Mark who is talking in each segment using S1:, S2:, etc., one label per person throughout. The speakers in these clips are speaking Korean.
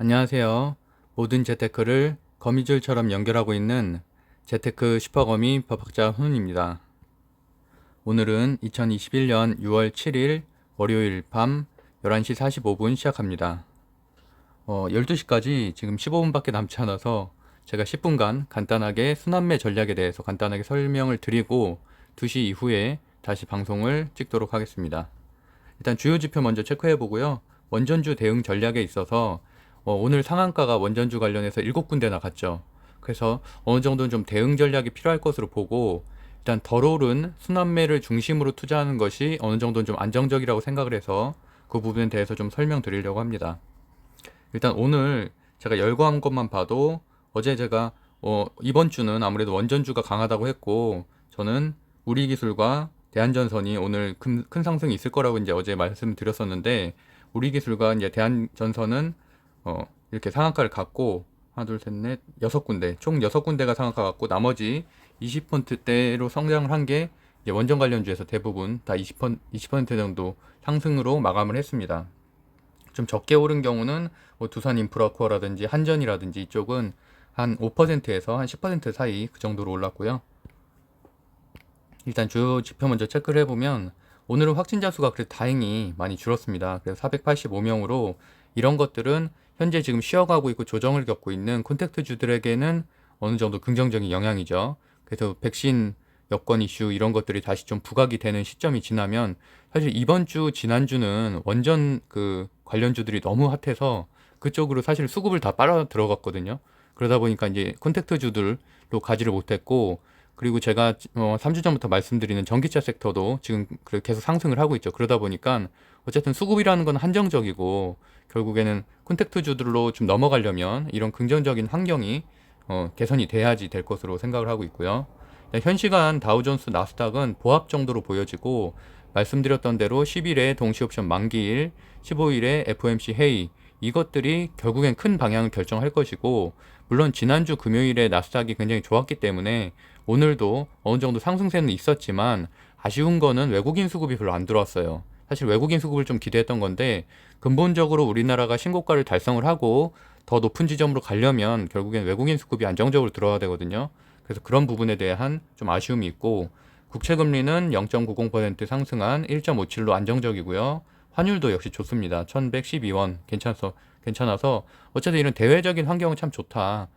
S1: 안녕하세요. 모든 재테크를 거미줄처럼 연결하고 있는 재테크 슈퍼거미 법학자 훈훈입니다. 오늘은 2021년 6월 7일 월요일 밤 11시 45분 시작합니다. 12시까지 지금 15분밖에 남지 않아서 제가 10분간 간단하게 순환매 전략에 대해서 간단하게 설명을 드리고 2시 이후에 다시 방송을 찍도록 하겠습니다. 일단 주요 지표 먼저 체크해 보고요. 원전주 대응 전략에 있어서 오늘 상한가가 원전주 관련해서 7군데 나갔죠. 그래서 어느 정도는 좀 대응 전략이 필요할 것으로 보고 일단 덜 오른 순환매를 중심으로 투자하는 것이 어느 정도는 좀 안정적이라고 생각을 해서 그 부분에 대해서 좀 설명드리려고 합니다. 일단 오늘 제가 열거한 것만 봐도 어제 제가 이번 주는 아무래도 원전주가 강하다고 했고 저는 우리기술과 대한전선이 오늘 큰 상승이 있을 거라고 이제 어제 말씀드렸었는데 우리기술과 이제 대한전선은 이렇게 상한가를 갖고 하나 둘 셋 넷 여섯 군데 총 여섯 군데가 상한가 갖고 나머지 20%대로 성장을 한 게 원전 관련주에서 대부분 다 20% 정도 상승으로 마감을 했습니다. 좀 적게 오른 경우는 뭐 두산 인프라코어라든지 한전이라든지 이쪽은 한 5%에서 한 10% 사이 그 정도로 올랐고요. 일단 주요 지표 먼저 체크를 해보면 오늘은 확진자 수가 그래도 다행히 많이 줄었습니다. 그래서 485명으로 이런 것들은 현재 지금 쉬어가고 있고 조정을 겪고 있는 콘택트주들에게는 어느 정도 긍정적인 영향이죠. 그래서 백신 여권 이슈 이런 것들이 다시 좀 부각이 되는 시점이 지나면 사실 이번 주 지난주는 원전 그 관련주들이 너무 핫해서 그쪽으로 사실 수급을 다 빨아 들어갔거든요. 그러다 보니까 이제 콘택트주들로 가지를 못했고 그리고 제가 3주 전부터 말씀드리는 전기차 섹터도 지금 계속 상승을 하고 있죠. 그러다 보니까 어쨌든 수급이라는 건 한정적이고 결국에는 콘택트주들로 좀 넘어가려면 이런 긍정적인 환경이 개선이 돼야지 될 것으로 생각을 하고 있고요. 현 시간 다우존스 나스닥은 보합 정도로 보여지고 말씀드렸던 대로 10일에 동시옵션 만기일, 15일에 FOMC 회의 이것들이 결국엔 큰 방향을 결정할 것이고 물론 지난주 금요일에 나스닥이 굉장히 좋았기 때문에 오늘도 어느 정도 상승세는 있었지만 아쉬운 거는 외국인 수급이 별로 안 들어왔어요. 사실 외국인 수급을 좀 기대했던 건데 근본적으로 우리나라가 신고가를 달성을 하고 더 높은 지점으로 가려면 결국엔 외국인 수급이 안정적으로 들어와야 되거든요. 그래서 그런 부분에 대한 좀 아쉬움이 있고 국채금리는 0.90% 상승한 1.57로 안정적이고요. 환율도 역시 좋습니다. 1112원 괜찮아서 어쨌든 이런 대외적인 환경은 참 좋다.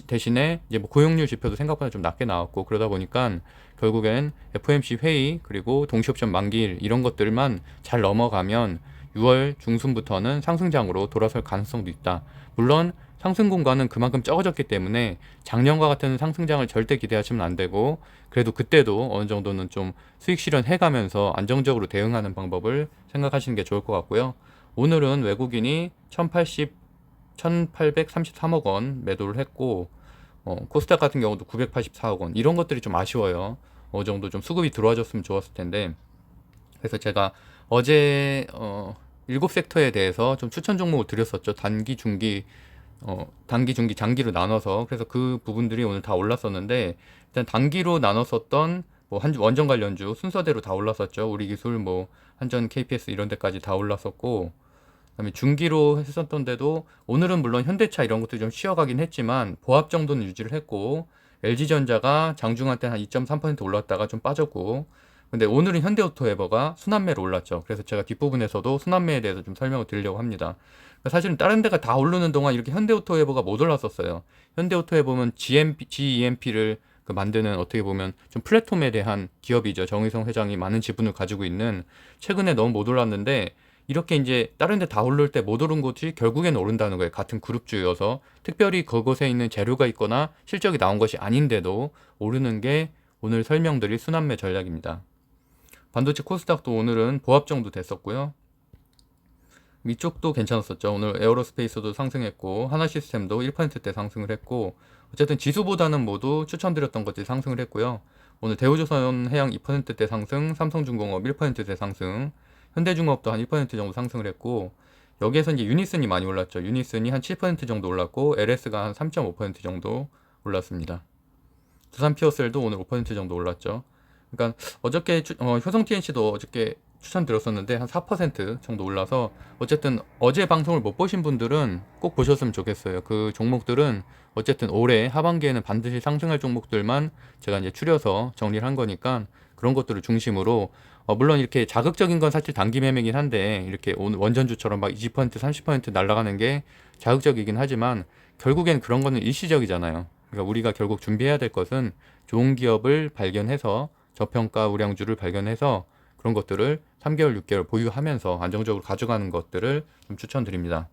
S1: 대신에 이제 뭐 고용률 지표도 생각보다 좀 낮게 나왔고 그러다 보니까 결국엔 FOMC 회의 그리고 동시옵션 만기일 이런 것들만 잘 넘어가면 6월 중순부터는 상승장으로 돌아설 가능성도 있다. 물론 상승 공간은 그만큼 적어졌기 때문에 작년과 같은 상승장을 절대 기대하시면 안 되고 그래도 그때도 어느 정도는 좀 수익 실현해 가면서 안정적으로 대응하는 방법을 생각하시는 게 좋을 것 같고요. 오늘은 외국인이 1833억 원 매도를 했고 코스닥 같은 경우도 984억 원 이런 것들이 좀 아쉬워요. 어느 정도 좀 수급이 들어와줬으면 좋았을 텐데 그래서 제가 어제 7섹터에 대해서 좀 추천 종목을 드렸었죠. 단기, 중기, 장기로 나눠서 그래서 그 부분들이 오늘 다 올랐었는데 일단 단기로 나눴었던 뭐 원전 관련주 순서대로 다 올랐었죠. 우리기술 뭐 한전 KPS 이런 데까지 다 올랐었고 그다음에 중기로 했었던데도 오늘은 물론 현대차 이런 것도 좀 쉬어가긴 했지만 보합 정도는 유지를 했고 LG전자가 장중한 때 한 2.3% 올랐다가 좀 빠졌고 근데 오늘은 현대오토에버가 순환매로 올랐죠. 그래서 제가 뒷부분에서도 순환매에 대해서 좀 설명을 드리려고 합니다. 사실은 다른 데가 다 오르는 동안 이렇게 현대오토에버가 못 올랐었어요. 현대오토에버는 GEMP를 그 만드는 어떻게 보면 좀 플랫폼에 대한 기업이죠. 정의성 회장이 많은 지분을 가지고 있는 최근에 너무 못 올랐는데 이렇게 이제 다른 데 다 오를 때 못 오른 곳이 결국엔 오른다는 거예요. 같은 그룹주여서 특별히 그곳에 있는 재료가 있거나 실적이 나온 것이 아닌데도 오르는 게 오늘 설명드릴 순환매 전략입니다. 반도체 코스닥도 오늘은 보합 정도 됐었고요. 이쪽도 괜찮았었죠. 오늘 에어로스페이스도 상승했고 하나시스템도 1%대 상승을 했고 어쨌든 지수보다는 모두 추천드렸던 것들이 상승을 했고요. 오늘 대우조선 해양 2%대 상승, 삼성중공업 1%대 상승, 현대중업도 한 1% 정도 상승을 했고 여기에서 이제 유니슨이 많이 올랐죠. 유니슨이 한 7% 정도 올랐고 LS가 한 3.5% 정도 올랐습니다. 두산 피어셀도 오늘 5% 정도 올랐죠. 그러니까 어저께 효성 TNC도 어저께 추천드렸었는데 한 4% 정도 올라서 어쨌든 어제 방송을 못 보신 분들은 꼭 보셨으면 좋겠어요. 그 종목들은 어쨌든 올해 하반기에는 반드시 상승할 종목들만 제가 이제 추려서 정리를 한 거니까 그런 것들을 중심으로 물론 이렇게 자극적인 건 사실 단기 매매긴 한데 이렇게 원전주처럼 막 20% 30% 날아가는 게 자극적이긴 하지만 결국엔 그런 거는 일시적이잖아요. 그러니까 우리가 결국 준비해야 될 것은 좋은 기업을 발견해서 저평가 우량주를 발견해서 그런 것들을 3개월, 6개월 보유하면서 안정적으로 가져가는 것들을 좀 추천드립니다.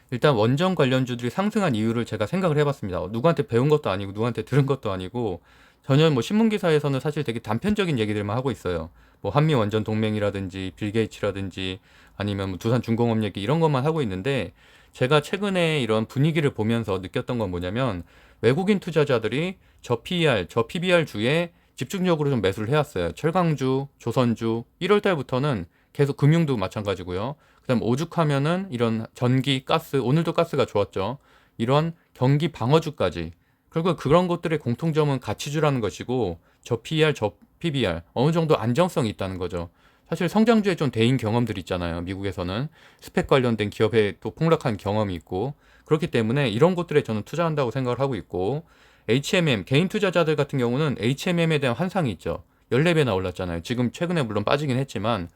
S1: 일단 원전 관련주들이 상승한 이유를 제가 생각을 해봤습니다. 누구한테 배운 것도 아니고 누구한테 들은 것도 아니고 전혀 뭐 신문기사에서는 사실 되게 단편적인 얘기들만 하고 있어요. 뭐 한미 원전 동맹이라든지 빌 게이츠라든지 아니면 뭐 두산중공업 얘기 이런 것만 하고 있는데 제가 최근에 이런 분위기를 보면서 느꼈던 건 뭐냐면 외국인 투자자들이 저 PER, 저 PBR 주에 집중적으로 좀 매수를 해왔어요. 철강주, 조선주 1월 달부터는 계속 금융도 마찬가지고요. 그다음 오죽하면은 이런 전기, 가스, 오늘도 가스가 좋았죠. 이런 경기 방어주까지. 결국 그런 것들의 공통점은 가치주라는 것이고 저 PER, 저 PBR 어느 정도 안정성이 있다는 거죠. 사실 성장주에 좀 대인 경험들 있잖아요. 미국에서는 스펙 관련된 기업에 또 폭락한 경험이 있고 그렇기 때문에 이런 곳들에 저는 투자한다고 생각을 하고 있고 HMM 개인 투자자들 같은 경우는 HMM에 대한 환상이 있죠. 14배나 올랐잖아요. 지금 최근에 물론 빠지긴 했지만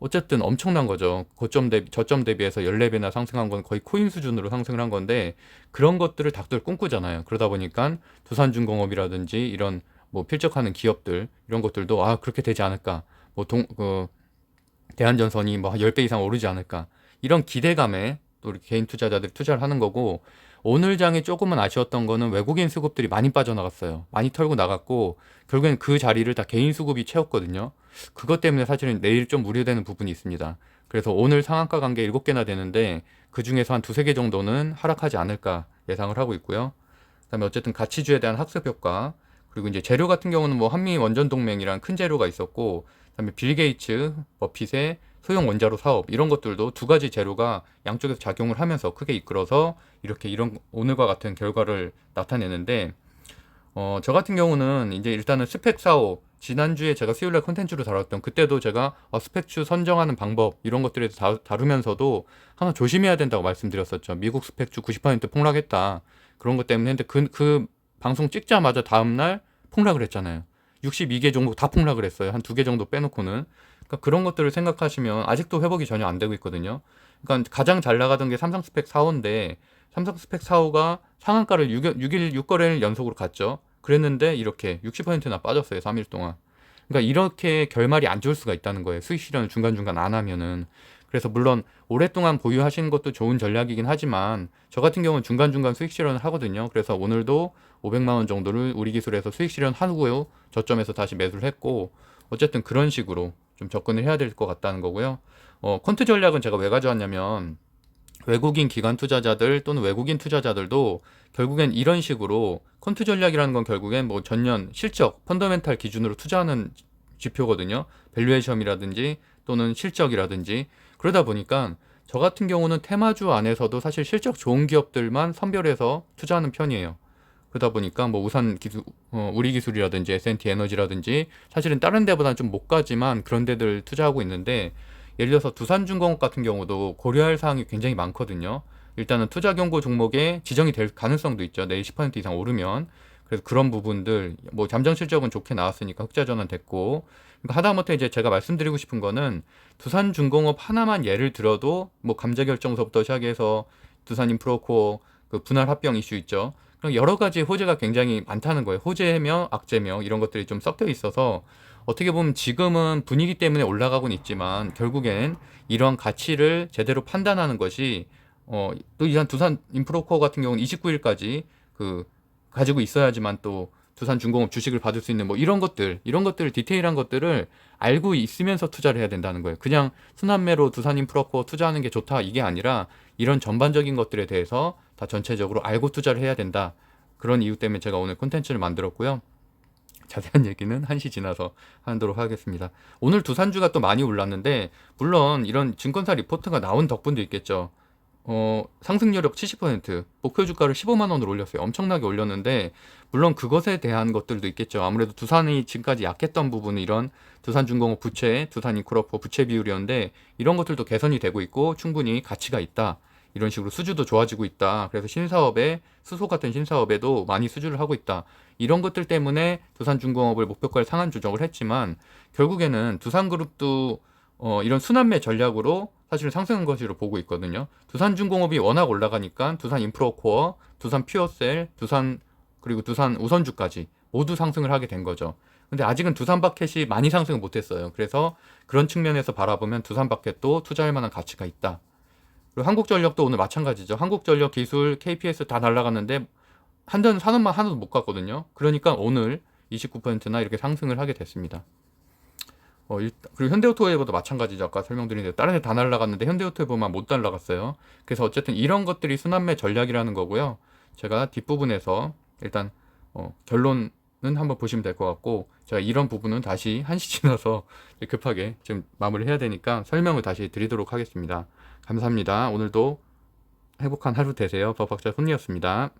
S1: 어쨌든 엄청난 거죠. 고점 대비, 저점 대비해서 14배나 상승한 건 거의 코인 수준으로 상승을 한 건데 그런 것들을 닭들 꿈꾸잖아요. 그러다 보니까 두산중공업이라든지 이런 뭐 필적하는 기업들 이런 것들도 그렇게 되지 않을까. 뭐 대한전선이 뭐 10배 이상 오르지 않을까. 이런 기대감에 또 우리 개인 투자자들이 투자를 하는 거고 오늘 장에 조금은 아쉬웠던 거는 외국인 수급들이 많이 빠져나갔어요. 많이 털고 나갔고 결국엔 그 자리를 다 개인 수급이 채웠거든요. 그것 때문에 사실은 내일 좀 우려되는 부분이 있습니다. 그래서 오늘 상한가 관계 7개나 되는데 그 중에서 한 두세 개 정도는 하락하지 않을까 예상을 하고 있고요. 그다음에 어쨌든 가치주에 대한 학습 효과 그리고 이제 재료 같은 경우는 뭐 한미 원전 동맹이랑 큰 재료가 있었고 그다음에 빌 게이츠, 버핏의 소형 원자로 사업 이런 것들도 두 가지 재료가 양쪽에서 작용을 하면서 크게 이끌어서 이렇게 이런 오늘과 같은 결과를 나타내는데 저 같은 경우는 이제 일단은 스펙 사업 지난주에 제가 수요일날 컨텐츠로 다뤘던 그때도 제가 스펙주 선정하는 방법 이런 것들에 대해서 다루면서도 하나 조심해야 된다고 말씀드렸었죠. 미국 스펙주 90% 폭락했다. 그런 것 때문에 했는데 그 방송 찍자마자 다음날 폭락을 했잖아요. 62개 종목 다 폭락을 했어요. 한 2개 정도 빼놓고는. 그러니까 그런 것들을 생각하시면 아직도 회복이 전혀 안 되고 있거든요. 그러니까 가장 잘 나가던 게 삼성 스펙 4호인데 삼성 스펙 4호가 상한가를 6일 6거래일 연속으로 갔죠. 그랬는데 이렇게 60%나 빠졌어요. 3일 동안. 그러니까 이렇게 결말이 안 좋을 수가 있다는 거예요. 수익 실현을 중간중간 안 하면은. 그래서 물론 오랫동안 보유하시는 것도 좋은 전략이긴 하지만 저 같은 경우는 중간중간 수익 실현을 하거든요. 그래서 오늘도 500만 원 정도를 우리 기술에서 수익 실현하고요. 저점에서 다시 매수를 했고 어쨌든 그런 식으로 좀 접근을 해야 될 것 같다는 거고요. 콘트 전략은 제가 왜 가져왔냐면 외국인 기관 투자자들 또는 외국인 투자자들도 결국엔 이런 식으로 콘트 전략이라는 건 결국엔 뭐 전년 실적, 펀더멘탈 기준으로 투자하는 지표거든요. 밸류에이션이라든지 또는 실적이라든지 그러다 보니까 저 같은 경우는 테마주 안에서도 사실 실적 좋은 기업들만 선별해서 투자하는 편이에요. 그러다 보니까 뭐 우산 기술, 우리 기술이라든지 S&T 에너지라든지 사실은 다른 데보다는 좀 못 가지만 그런 데들 투자하고 있는데 예를 들어서 두산중공업 같은 경우도 고려할 사항이 굉장히 많거든요. 일단은 투자 경고 종목에 지정이 될 가능성도 있죠. 내일 10% 이상 오르면. 그래서 그런 부분들, 뭐 잠정 실적은 좋게 나왔으니까 흑자 전환 됐고. 그러니까 하다못해 이제 제가 말씀드리고 싶은 거는 두산중공업 하나만 예를 들어도 뭐 감자 결정서부터 시작해서 두산인프로코어 그 분할 합병 이슈 있죠. 그런 여러 가지 호재가 굉장히 많다는 거예요. 호재며 악재며 이런 것들이 좀 섞여 있어서 어떻게 보면 지금은 분위기 때문에 올라가고는 있지만 결국엔 이런 가치를 제대로 판단하는 것이 또 이한 두산 인프로코어 같은 경우는 29일까지 그 가지고 있어야지만 또 두산중공업 주식을 받을 수 있는 뭐 이런 것들 디테일한 것들을 알고 있으면서 투자를 해야 된다는 거예요. 그냥 순환매로 두산인프로코어 투자하는 게 좋다 이게 아니라 이런 전반적인 것들에 대해서 다 전체적으로 알고 투자를 해야 된다. 그런 이유 때문에 제가 오늘 콘텐츠를 만들었고요. 자세한 얘기는 1시 지나서 하도록 하겠습니다. 오늘 두산주가 또 많이 올랐는데 물론 이런 증권사 리포트가 나온 덕분도 있겠죠. 상승률 70%, 목표 주가를 15만 원으로 올렸어요. 엄청나게 올렸는데 물론 그것에 대한 것들도 있겠죠. 아무래도 두산이 지금까지 약했던 부분은 이런 두산중공업 부채, 두산인크로포 부채 비율이었는데 이런 것들도 개선이 되고 있고 충분히 가치가 있다. 이런 식으로 수주도 좋아지고 있다. 그래서 신사업에 수소 같은 신사업에도 많이 수주를 하고 있다. 이런 것들 때문에 두산중공업을 목표가를 상한 조정을 했지만 결국에는 두산그룹도 이런 순환매 전략으로 사실은 상승한 것으로 보고 있거든요. 두산중공업이 워낙 올라가니까 두산인프라코어, 두산퓨어셀, 그리고 두산 우선주까지 모두 상승을 하게 된 거죠. 근데 아직은 두산바켓이 많이 상승을 못했어요. 그래서 그런 측면에서 바라보면 두산바켓도 투자할 만한 가치가 있다. 그리고 한국전력도 오늘 마찬가지죠. 한국전력, 기술, KPS 다 날라갔는데 한전 산업만 하나도 못 갔거든요. 그러니까 오늘 29%나 이렇게 상승을 하게 됐습니다. 그리고 현대오토웨이버도 마찬가지죠. 아까 설명드린 대로 다른 애 다 날라갔는데 현대오토웨이버만 못 날라갔어요. 그래서 어쨌든 이런 것들이 순환매 전략이라는 거고요. 제가 뒷부분에서 일단 결론은 한번 보시면 될 것 같고 제가 이런 부분은 다시 1시 지나서 급하게 지금 마무리해야 되니까 설명을 다시 드리도록 하겠습니다. 감사합니다. 오늘도 행복한 하루 되세요. 법학자 손이었습니다.